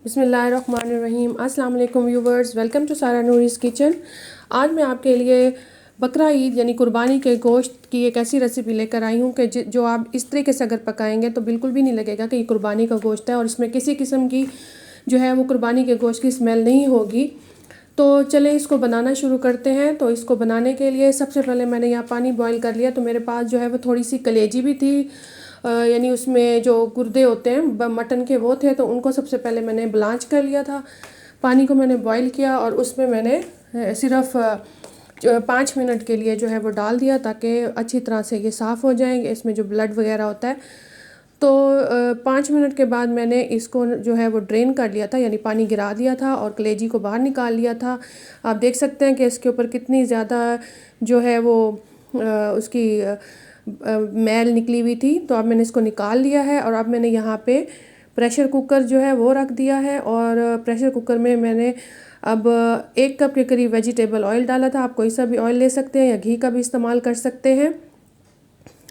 बिस्मिल्लाहिर्रहमानिर्रहीम। अस्सलाम वालेकुम व्यूवर्स, वेलकम टू सारा नूरीज़ किचन। आज मैं आपके लिए बकरा ईद यानी कुर्बानी के गोश्त की एक ऐसी रेसिपी लेकर आई हूँ कि जो आप इस तरीके से अगर पकाएंगे तो बिल्कुल भी नहीं लगेगा कि ये कुर्बानी का गोश्त है, और इसमें किसी किस्म की जो है वो कुर्बानी के गोश्त की स्मेल नहीं होगी। तो चलें इसको बनाना शुरू करते हैं। तो इसको बनाने के लिए सबसे पहले मैंने यहाँ पानी बॉईल कर लिया। तो मेरे पास जो है वो थोड़ी सी कलेजी भी थी, यानी उसमें जो गुर्दे होते हैं मटन के वो थे, तो उनको सबसे पहले मैंने ब्लांच कर लिया था। पानी को मैंने बॉईल किया और उसमें मैंने सिर्फ 5 मिनट के लिए जो है वो डाल दिया, ताकि अच्छी तरह से ये साफ़ हो जाएंगे, इसमें जो ब्लड वगैरह होता है। तो 5 मिनट के बाद मैंने इसको जो है वो ड्रेन कर लिया था, यानी पानी गिरा दिया था और कलेजी को बाहर निकाल लिया था। आप देख सकते हैं कि इसके ऊपर कितनी ज़्यादा जो है वो उसकी मैल निकली हुई थी। तो अब मैंने इसको निकाल लिया है और अब मैंने यहाँ पे प्रेशर कुकर जो है वो रख दिया है, और प्रेशर कुकर में मैंने अब 1 कप के करीब वेजिटेबल ऑयल डाला था। आप कोई सा भी ऑयल ले सकते हैं या घी का भी इस्तेमाल कर सकते हैं।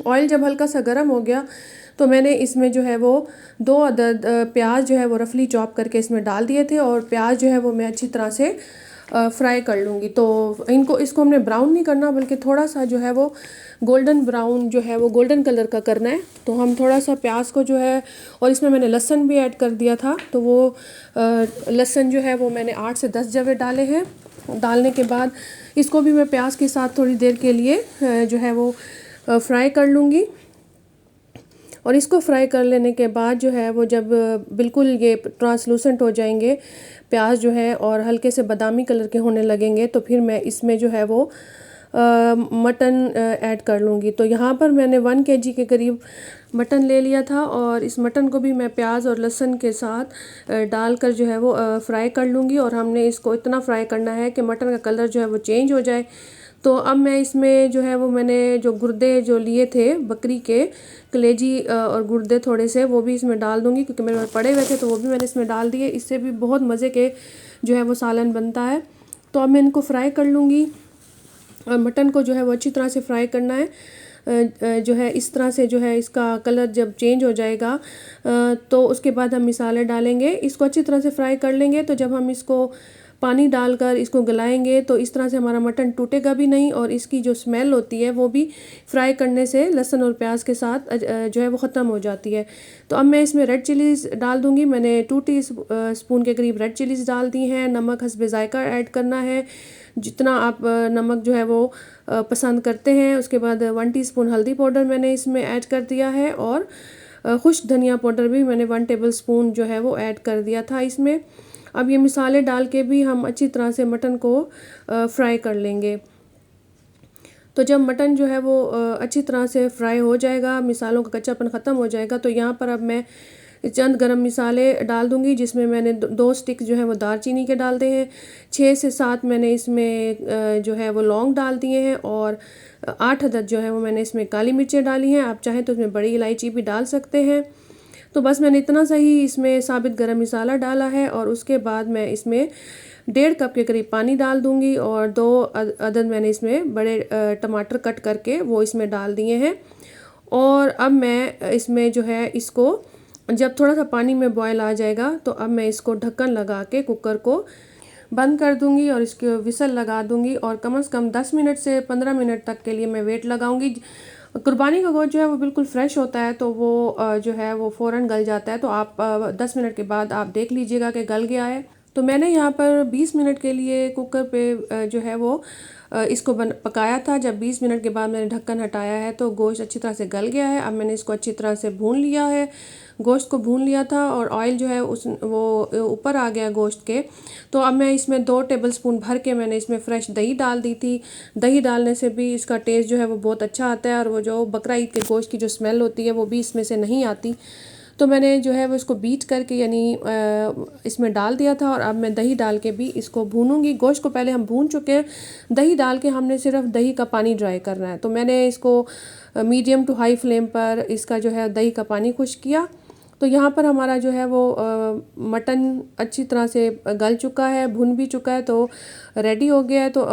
ऑयल जब हल्का सा गर्म हो गया तो मैंने इसमें जो है वो 2 अदद प्याज जो है वो रफली चॉप करके इसमें डाल दिए थे, और प्याज जो है वो मैं अच्छी तरह से फ्राई कर लूँगी। तो इसको हमने ब्राउन नहीं करना, बल्कि थोड़ा सा जो है वो गोल्डन ब्राउन जो है वो गोल्डन कलर का करना है। तो हम थोड़ा सा प्याज को जो है, और इसमें मैंने लहसुन भी ऐड कर दिया था, तो वो लहसुन जो है वो मैंने 8 से 10 जवे डाले हैं। डालने के बाद इसको भी मैं प्याज के साथ थोड़ी देर के लिए जो है वो फ्राई कर लूँगी। और इसको फ्राई कर लेने के बाद जो है वो जब बिल्कुल ये ट्रांसलूसेंट हो जाएंगे प्याज जो है, और हल्के से बादामी कलर के होने लगेंगे, तो फिर मैं इसमें जो है वो मटन ऐड कर लूँगी। तो यहाँ पर मैंने 1 kg के करीब मटन ले लिया था, और इस मटन को भी मैं प्याज और लहसुन के साथ डालकर जो है वो फ्राई कर लूँगी। और हमने इसको इतना फ्राई करना है कि मटन का कलर जो है वो चेंज हो जाए। तो अब मैं इसमें जो है वो मैंने जो गुर्दे जो लिए थे बकरी के, कलेजी और गुर्दे थोड़े से वो भी इसमें डाल दूँगी, क्योंकि मेरे पास पड़े हुए थे तो वो भी मैंने इसमें डाल दिए। इससे भी बहुत मज़े के जो है वो सालन बनता है। तो अब मैं इनको फ्राई कर लूँगी, और मटन को जो है वो अच्छी तरह से फ्राई करना है। जो है इस तरह से जो है इसका कलर जब चेंज हो जाएगा तो उसके बाद हम मिसाले डालेंगे। इसको अच्छी तरह से फ्राई कर लेंगे, तो जब हम इसको पानी डालकर इसको गलाएंगे तो इस तरह से हमारा मटन टूटेगा भी नहीं, और इसकी जो स्मेल होती है वो भी फ्राई करने से लहसुन और प्याज के साथ जो है वो ख़त्म हो जाती है। तो अब मैं इसमें रेड चिलीज़ डाल दूँगी। मैंने 2 टी स्पून के करीब रेड चिलीज़ डाल दी हैं। नमक हस्बे ज़ायका ऐड करना है, जितना आप नमक जो है वो पसंद करते हैं। उसके बाद 1 टीस्पून हल्दी पाउडर मैंने इसमें ऐड कर दिया है, और खुश्क धनिया पाउडर भी मैंने 1 टेबलस्पून जो है वो ऐड कर दिया था इसमें। अब ये मिसाले डाल के भी हम अच्छी तरह से मटन को फ्राई कर लेंगे। तो जब मटन जो है वो अच्छी तरह से फ्राई हो जाएगा, मिसालों का कच्चापन ख़त्म हो जाएगा, तो यहाँ पर अब मैं चंद गरम मसाले डाल दूँगी, जिसमें मैंने 2 स्टिक जो है वो दालचीनी के डाल दिए हैं। 6 से 7 मैंने इसमें जो है वो लौंग डाल दिए हैं, और 8 अदद जो है वो मैंने इसमें काली मिर्चें डाली हैं। आप चाहें तो इसमें बड़ी इलायची भी डाल सकते हैं। तो बस मैंने इतना सा ही इसमें साबित गरम मसाला डाला है, और उसके बाद मैं इसमें 1.5 कप के करीब पानी डाल दूँगी, और 2 अदद मैंने इसमें बड़े टमाटर कट करके वो इसमें डाल दिए हैं। और अब मैं इसमें जो है इसको जब थोड़ा सा पानी में बॉयल आ जाएगा, तो अब मैं इसको ढक्कन लगा के कुकर को बंद कर दूंगी और इसके विसल लगा दूंगी, और कम से कम 10 मिनट से 15 मिनट तक के लिए मैं वेट लगाऊंगी। कुर्बानी का गोश्त जो है वो बिल्कुल फ्रेश होता है, तो वो जो है वो फ़ौरन गल जाता है। तो आप 10 मिनट के बाद आप देख लीजिएगा कि गल गया है। तो मैंने यहाँ पर 20 मिनट के लिए कुकर पे जो है वो इसको पकाया था। जब 20 मिनट के बाद मैंने ढक्कन हटाया है तो गोश्त अच्छी तरह से गल गया है। अब मैंने इसको अच्छी तरह से भून लिया है, गोश्त को भून लिया था, और ऑयल जो है वो ऊपर आ गया गोश्त के। तो अब मैं इसमें 2 टेबलस्पून भर के मैंने इसमें फ़्रेश दही डाल दी थी। दही डालने से भी इसका टेस्ट जो है वो बहुत अच्छा आता है, और वो जो बकरा ईद के गोश्त की जो स्मेल होती है वो भी इसमें से नहीं आती। तो मैंने जो है वो इसको बीट करके यानी इसमें डाल दिया था, और अब मैं दही डाल के भी इसको भूनूंगी। गोश्त को पहले हम भून चुके हैं, दही डाल के हमने सिर्फ दही का पानी ड्राई करना है। तो मैंने इसको मीडियम टू हाई फ्लेम पर इसका जो है दही का पानी खुश किया। तो यहाँ पर हमारा जो है वो मटन अच्छी तरह से गल चुका है, भुन भी चुका है, तो रेडी हो गया है। तो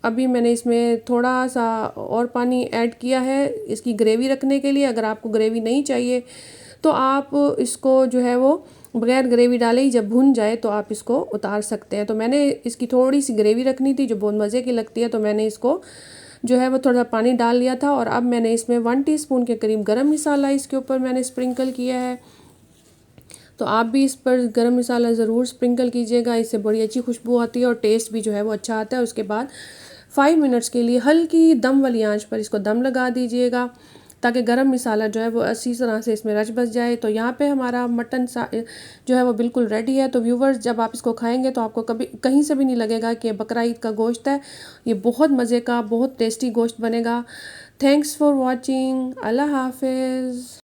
अभी मैंने इसमें थोड़ा सा और पानी ऐड किया है इसकी ग्रेवी रखने के लिए। अगर आपको ग्रेवी नहीं चाहिए तो आप इसको जो है वो बगैर ग्रेवी डाले ही जब भुन जाए तो आप इसको उतार सकते हैं। तो मैंने इसकी थोड़ी सी ग्रेवी रखनी थी जो बहुत मज़े की लगती है, तो मैंने इसको जो है वो थोड़ा पानी डाल लिया था। और अब मैंने इसमें 1 टीस्पून के करीब गरम मसाला इसके ऊपर मैंने स्प्रिंकल किया है। तो आप भी इस पर गरम मसाला ज़रूर स्प्रिंकल कीजिएगा, इससे बड़ी अच्छी खुशबू आती है और टेस्ट भी जो है वो अच्छा आता है। उसके बाद 5 मिनट्स के लिए हल्की दम वाली आंच पर इसको दम लगा दीजिएगा ताकि गरम मसाला जो है वो अच्छी तरह से इसमें रच बस जाए। तो यहाँ पे हमारा मटन जो है वो बिल्कुल रेडी है। तो व्यूवर्स, जब आप इसको खाएंगे तो आपको कभी कहीं से भी नहीं लगेगा कि बकरा ईद का गोश्त है। ये बहुत मज़े का, बहुत टेस्टी गोश्त बनेगा। Thanks for watching. अल्लाह हाफिज़।